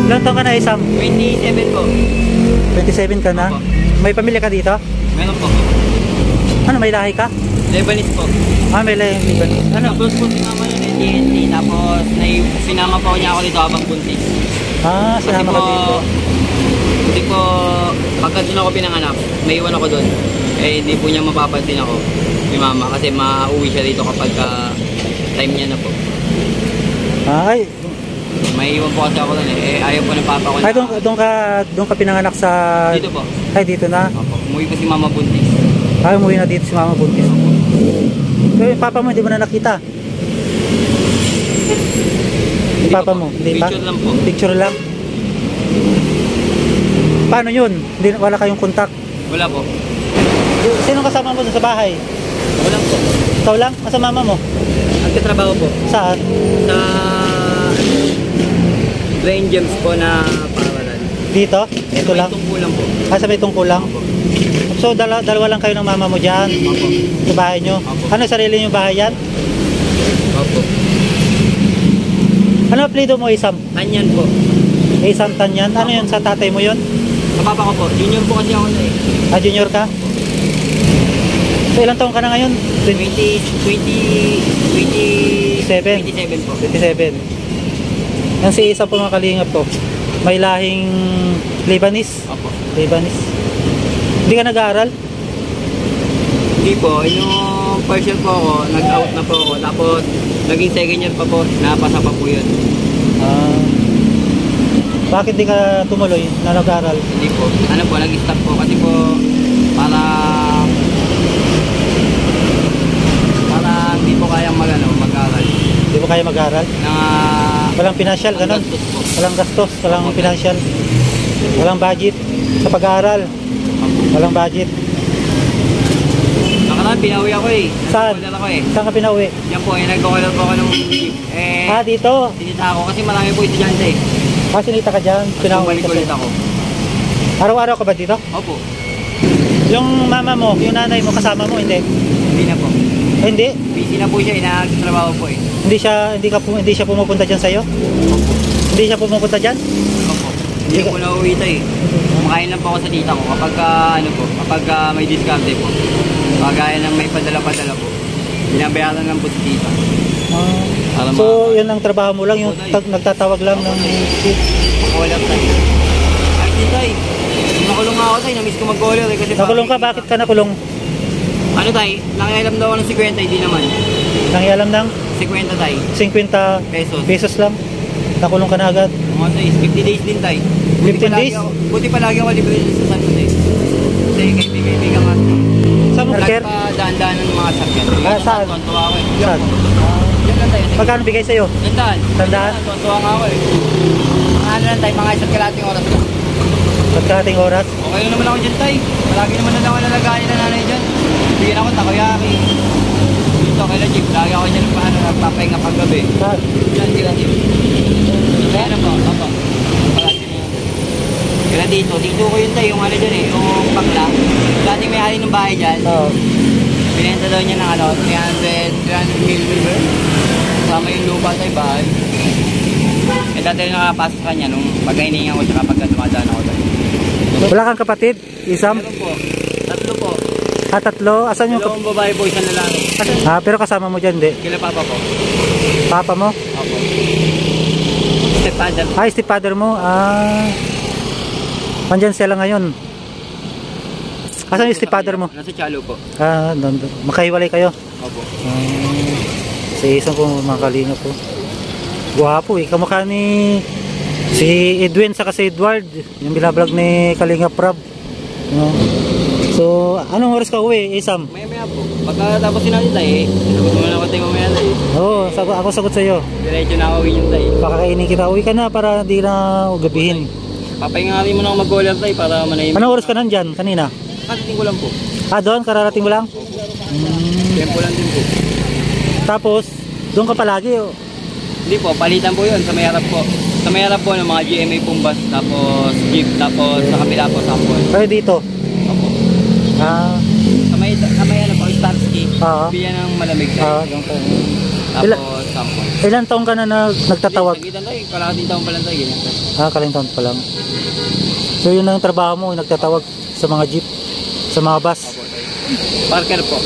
Ilang taon ka na, Isam? 27 po. 27 ka na? Opo. May pamilya ka dito? Meron po. Ano, may lahi ka? Lebanese po. Ah, may lahi. Ano? Tapos po sinama yun yung TNT. Tapos sinama po niya ako dito habang buntis. Ah, sinama ka dito. Hindi po, pagka doon ako pinanganak, may iwan ako doon. Eh, hindi po niya mapapansin ako, si mama, kasi mauwi siya dito kapag time niya na po. Ay, May iwan po kasi ako doon eh. Ayaw po ng papa ko na. ay doon ka pinanganak sa... Dito po. Ay, dito na? Opo. Umuwi po si mama buntis. Ay, umuwi na dito si Mama Buntis. Pero yung papa mo, hindi mo na nakita? Yung papa mo, hindi pa? Picture lang po. Picture lang? Paano yun? Hindi, wala kayong kontak? Wala po. Sino kasama mo sa bahay? Wala po. Ikaw lang? Asa mama mo? Nagtatrabaho po. Saan? Sa Brain Gems po na paralan. Dito? Ito lang? May tungkulan po. Ah, sa may tungkulang? So, dalawa lang kayo ng mama mo dyan? Opo. Sa bahay nyo? Opo. Ano, sarili nyo bahay yan? Opo. Ano apelido mo, Isam? Tanyan po. Isam Tanyan? Ano yun, sa tatay mo yun? Sa papa ko po. Junior po kasi ako na eh. Ah, junior ka? So, ilang taong ka na ngayon? 27 po. 27. Yan si Isam po, mga kalingap po. May lahing Lebanese. Opo. Lebanese. Hindi ka nag-aaral? Hindi po. Yung first year po ako, nag-out na po ako. Tapos, naging second year pa po. Napasa pa po yun. Ah, bakit di ka tumuloy na nag-aaral? Hindi po. Ano po, nag-stop po. Kasi po, para hindi po kayang mag-aral. Hindi mo kaya mag-aaral? Walang financial, ganun? Gastos po. Walang gastos, walang financial. Walang budget sa pag-aaral. Walang budget. Nakaraan, pinawi ako eh. Saan? Nagkukulat ako eh. Saan ka pinauwi? Yan po, nagkukulat po ako ng jeep. Eh, Ah, dito. sinita ako kasi marami po estudyante eh. Ah, sinita ka dyan. Tapos Pinauwi bumalik ka ulit sa... ako. Araw-araw ka ba dito? Opo. Yung mama mo, yung nanay mo, kasama mo, hindi? Hindi na po. Eh, hindi. Busy na po siya, nagtatrabaho po eh. Hindi siya pumupunta dyan sa'yo? Hindi siya pumupunta dyan? Opo. Hindi po nauwi ito eh. Kumakain lang po ako sa tita ko kapag may discount po. Kagaya ng may padala-padala po. Binabayaran lang po si tita. Ah. So, yun ang trabaho mo lang, yung nagtatawag lang ng... Makulam tayo. Ay, tita eh. Nakulong nga ako tayo, namiss ko mag-caller eh. Kasi Nakulong ka? Bakit ka nakulong? Ano tayo? Nakialam daw ako ng 50, hindi naman. Nangialam ng 50 tayo. 50 pesos lang? Nakulong ka na agad? Mga tayo, 50 days din tayo. 15 days? Buti palagi ako libre sa San Jose. Kasi kaibigan nga. Saan mo, sir? Daan-daan ng mga sakyan. Ah, saan? Tontuwa ako eh. Saan? Diyan lang tayo. Magkano bigay sa'yo? Tandaan. Tandaan? Tontuwa nga ako eh. Mga ano lang tayo, mga isang kalating oras lang. Pagkarating oras? Okay lang naman ako dyan tayo. Palagi naman na lang ako nalagayan na nanay dyan. Bigyan ako takoyaki. Dito kay Jeep. Lagi ako dyan nagpapahinga pag gabi. Saan? Dyan kila Jeep. Kaya na po. Opo. Kaya dito ko yun tayo. Yung ano dyan eh. Yung bakla. Dati may hari ng bahay dyan. Oo. Binenta daw niya ng 300 mil. Kasama yung lupa tayo bahay. Eh dati rin nakapasok sa kanya nung pagkahiningan ko tsaka pagka dumadaan ako tayo. Wala kang kapatid? Isam? Meron po. Tatlo po. Ah, tatlo? Asan yung... Dalawang babae po, isang lalaki. Ah, pero kasama mo dyan, hindi? Kila papa po. Papa mo? Opo. Stepfather. Ah, stepfather mo? Ah... Andyan sila ngayon? Asan yung stepfather mo? Nasa Chalo po. Ah, doon. Makahiwalay kayo? Opo. Sa isang po, mga kalingap po. Guwapo eh. Kamukha ni... Si Edwin saka si Edward. Yung binablog ni Kalingap Rab. No? So, anong oras ka uwi, Isam? Maya-maya po. Pagkatapos natin tayo eh. Sagot mo na ako tayo mamaya tayo. Oo, ako sagot sa'yo. Diretso na ako yung tayo. Pakakainin kita. Uwi ka na para di na gabihin. Papahingarin mo na ako mag-caller tayo para manahimik. Anong oras ka nandyan kanina? Katiting ko lang po. Ah, doon? Kararating mo lang? Tempo lang din po. Tapos, doon ka palagi. Oh. Hindi po, palitan po yun sa may harap po. Sa may harap po ng mga GMA pong bus, tapos jeep, tapos sa kabila po sampol. Kayo dito? Opo. Ah, Sa may ano po, Starsky. Oo. Biyan ng malamig tayo. doon ka. Tapos sampol. Ilan taong ka na nagtatawag? Sagitan tayo, kalahating taon pa lang tayo, ganyan tayo. Kalintaon pa lang. So yun ang trabaho mo, nagtatawag sa mga jeep, sa mga bus, Opo tayo. Parker po.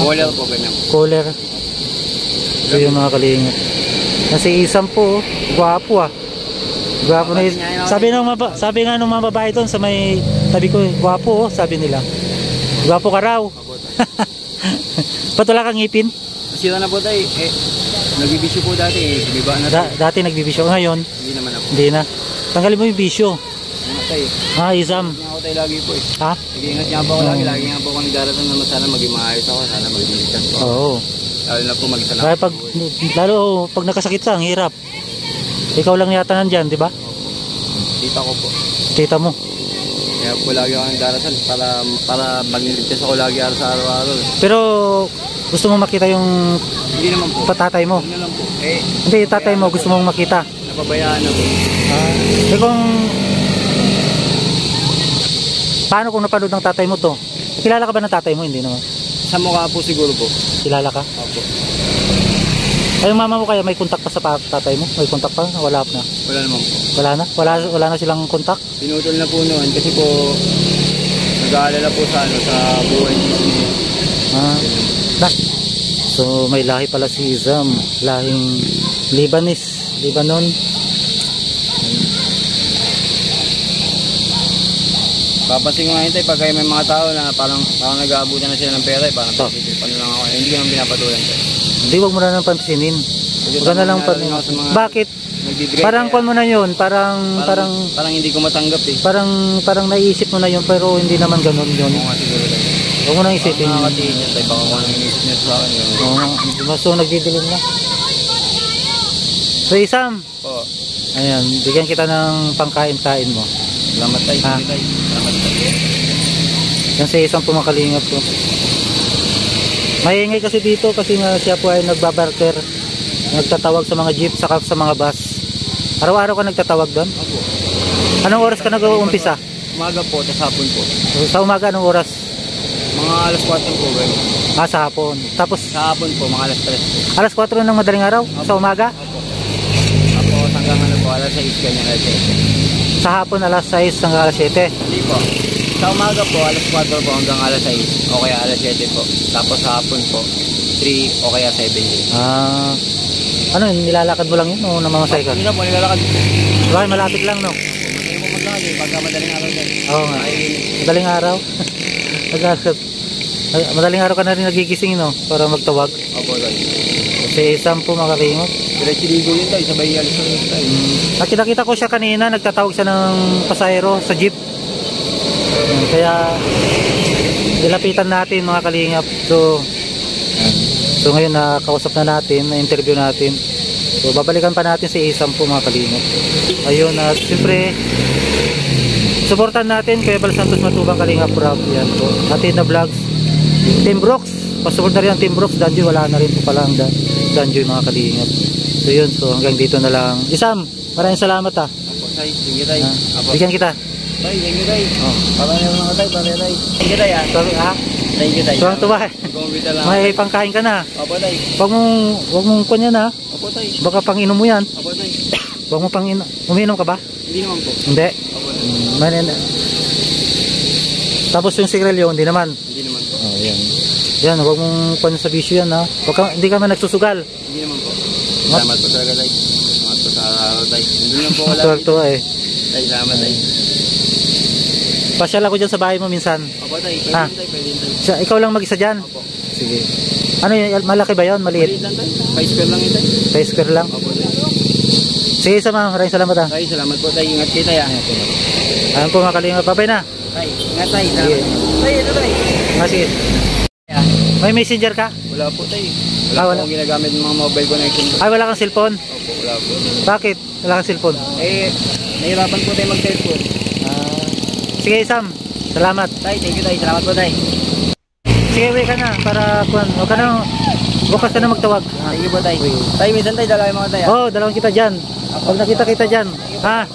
Caller po, ganyan. caller. So yung mga kalingap. Kasi isang po, gwapo ah. Gwapo na sabi nga ng mga babae doon sa may tabi ko, gwapo oh, sabi nila. Gwapo ka raw. Ba't wala kang ngipin? Sira na po tayo, nagbibisyo po dati sumiba na tayo. Dati nagbibisyo, ngayon Hindi naman ako. hindi na. Tanggalin mo yung bisyo. Ingat tayo. Isam. Ingat ako tayo lagi po eh. Ha? Nag-iingat nga po ako lagi, lagi nga po ako nagdaratan na sana maging maayos ako, sana maging ligtas po. Oo. Lalo na po mag-isa lang. Kaya lalo pag nakasakit sa, ang hirap. Ikaw lang yata nandyan, di ba? Tita ko po. Tita mo. Kaya po lagi ako nagdaratan para maging ligtas ako lagi sa araw-araw. Pero gusto mo makita yung Hindi naman po. tatay mo? Hindi na lang po. Hindi, tatay mo gusto mong makita. Napabayaan na po. Kung paano kung napanood ng tatay mo to? Kilala ka ba ng tatay mo? Hindi naman. Sa mukha po siguro po. Kilala ka? Opo. Ay, yung mama mo kaya may kontak pa sa tatay mo? May kontak pa? Wala na. Wala naman po. Wala na? Wala na silang kontak? Pinutol na po noon kasi po nag-aalala po sa buhay niya. So may lahi pala si Izam, lahing Lebanon. Papansin ko ngayon tayo pag may mga tao na parang nag-aabutan na sila ng pera parang paano lang ako, hindi ko naman pinapatulan tayo. Hindi, wag mo na nang pansinin. Wag na lang Bakit? Parang kon mo na yun, parang hindi ko matanggap eh. Parang naisip mo na yun pero hindi naman ganoon yun. Oo nga siguro tayo. Huwag mo nang isipin. Nakakatiin niya tayo, baka kung anong inisip niya sa akin yun. Oo, so nagdidilim na. So Isam, Po, ayan, bigyan kita ng pangkain-kain mo. salamat tayo, sige tayo. Salamat tayo. Yan si Isam po makalingap ko. Maingay kasi dito kasi nga siya po ay nagbabarker. Nagtatawag sa mga jeep saka sa mga bus. Araw-araw ka nagtatawag doon? Opo. Anong oras ka nag-uumpisa? Umaga po, tas hapon po. Sa umaga anong oras? Mga alas 4 po, gano'n. Sa hapon. Tapos Sa hapon po, mga alas 3 po. alas 4 ng madaling araw? Sa umaga? Opo. Tapos hanggang ano po, alas 6 ganyan, alas 7. Sa hapon alas 6 hanggang alas 7. Hindi po. Sa umaga po, alas 4 po hanggang alas 6 o kaya alas 7 po. Tapos sa hapon po, 3 o kaya 7. Ano yun, nilalakad mo lang yun o namamasay ka? Hindi na po, nilalakad po. Bakit malapit lang no? Madali po maglakad eh, pagka madaling araw din. Oo nga. Madaling araw. Madaling araw ka na rin nagigising no? Para magtawag. Opo, tayo. Kasi isang po makalingot. Diretso ligo yun tayo, sabay alis na rin tayo. Nakita ko siya kanina, nagtatawag siya ng pasahero sa jeep. Kaya nilapitan natin mga kalingap. So ngayon nakausap na natin, na-interview natin. So babalikan pa natin si Isam po mga kalingap. Ayun, at siyempre supportan natin Kuya Bal Santos Matubang Kalingap Rob. Yan po. Atin na vlogs. Team Brooks. Pasupport na rin ang Team Brooks. Danjoy wala na rin po pala ang Danjoy mga kalingap. So yun, so hanggang dito na lang. Isam, maraming salamat ha. Opo, tayo. Sige tayo. Bigyan kita. Tayo, thank you tayo. Parang yung mga tayo, parang tayo. Thank you tayo ha. Sorry ha. Thank you tayo. Tuwang tuwa. Mag-umbita lang. May pangkain ka na. Opo tayo. Wag mong kunyan ha. Opo tayo. Baka pang inom mo yan. Opo tayo. Wag mo pang uminom ka ba? Hindi naman po. Hindi. Opo tayo. Tapos yung sigarilyo, hindi naman. Hindi naman po. Oh, yan. Yan, wag mong kunyan sa bisyo yan ha. Hindi ka man nagsusugal. Hindi naman po. Salamat po talaga tayo. Salamat po sa araw tayo. Hindi naman po wala. Tuwa eh. Tayo, salamat tayo. Pasyal ako dyan sa bahay mo minsan. Opo tayo. Ah. Pwede tayo. Ikaw lang mag-isa dyan? Opo. Sige. Ano yun? Malaki ba yun? Maliit? Maliit lang tayo. 5 square lang yun tayo. 5 square lang? Opo tayo. Sige sama, maraming salamat ha. Tayo, salamat po tayo. Ingat kayo tayo. Ayan po mga kalingap. Babay na. Tayo, ingat tayo. Salamat. Tayo, ito tayo. Sige. May messenger ka? Wala po tayo. Ah, wala. Wala po akong ginagamit ng mga mobile connection. Ay, wala kang cellphone? Opo, wala po. Bakit? Wala kang cellphone? Nahirapan po tayo mag-cellphone. Sige, Sam. Salamat. Tayo, thank you tayo. Salamat po tayo. Sige, uwi ka na. Para, huwag ka na, bukas ka na magtawag. Thank you po tayo. Tayo, minsan tayo, dalawa yung mga tayo. Oo, dalawang kita dyan. Pag nakita kita dyan. Thank you Ha?